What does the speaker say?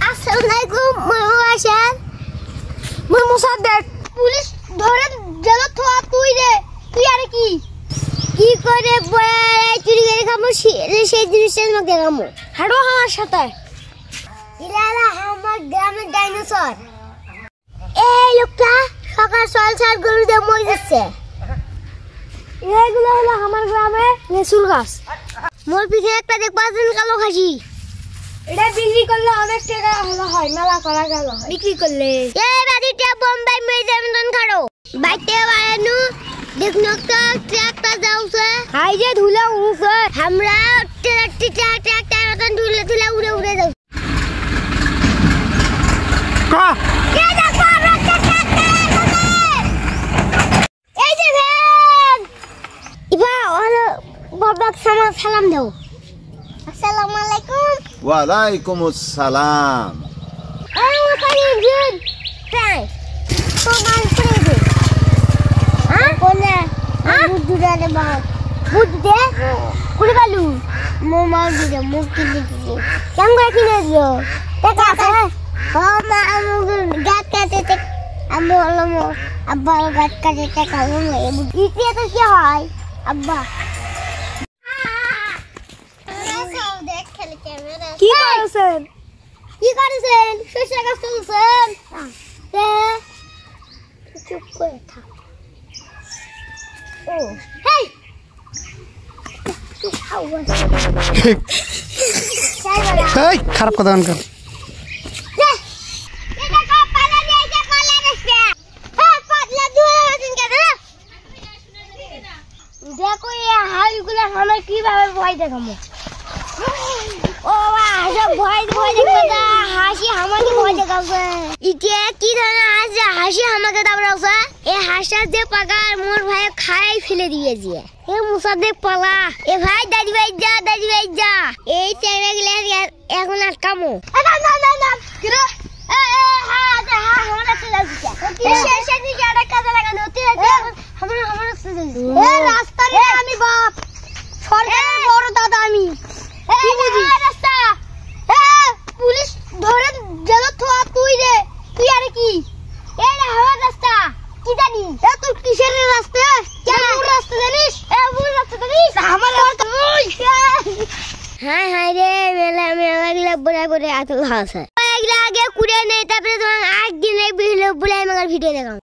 আসসালামু আলাইকুম মই মুসাদ্দেক পুলিশ ধরে গেল তো তুই রে তুই আর কি করে চুরি করে খামো সেই জিনিসটা আমাকে খামো হাঁটো আমার সাথে ইলালা আমার গ্রামের ডাইনোসর এই লোকটা সকাল সকাল গরু দিয়ে মরে যাচ্ছে এগুলো হলো আমার গ্রামে লেসুর গাছ মোর পিছে একটা দেখবাছেন কালো খাসি এটা বিক্রি করলে অনেক টাকা হলো হয় মেলা করা গেল বিক্রি করলে এই বাড়িটা বোম্বাই মেজামন খাড়ো বাইতে বাড়ানো দেখনো তো ট্রাক্টর যাওছে হাই যে ধুলা উড়ছে আমরা ট্রাক্টর মতন ধুলা উড়ে যাও কা কে দেখো আমরা ট্রাক্টর এই যে ভ্যান ইবা হলো বাবা সালাম দাও আসসালামু আলাইকুম ওয়ালাইকুম আসসালাম আমি কালি গুড ফ্রাই তোমার ফ্রেন্ড হ্যাঁ কোনে বুদ্ধু দে বাবা বুদ্ধু দে কুড়ি কালু মোমা দিলে মুখ কিনে দিলে কেন করে কিনে দিও টাকা আছে ও মা আমু গাত কাটে আমু হলো আব্বা গাত কাটে টাকা হলো ইতি তো কি হয় আব্বা কি করেছেন শস্য গাছ তুলছেন চুপ করে থাক ও হেই এই খারাপ কথা আনকা দেখো এই হাড়িগুলো আমার কিভাবে ভয় দেখাবো ও সব ভয় দেখবে না হাসি আমাকে ভয় দেখাবে ইকে কি ধরনের হাসি আমাকে দাবড়াছে এই হাসার যে পাকার মোর ভাই খাই ফেলে দিয়েছে এ মুসাদ্দেক পালা এ ভাই দাদি ভাই যা এই চ্যাংড়া গুলো এখন আটকামো না কিরে আমি বাপ সরকারের বড় দাদা আমি পুলিশ ধরে গেল তো তুই রে তুই আর কি এই হাওয়া রাস্তা কি জানি তোর কিসের রাস্তা কেমন রাস্তা জানিস আমার রাস্তা হাই রে মেলা বড় আতল হাসে এগুলা আগে কুড়ে নেই তারপরে তোমার 8 দিন বুলাই মাগার ভিডিও দেখাম।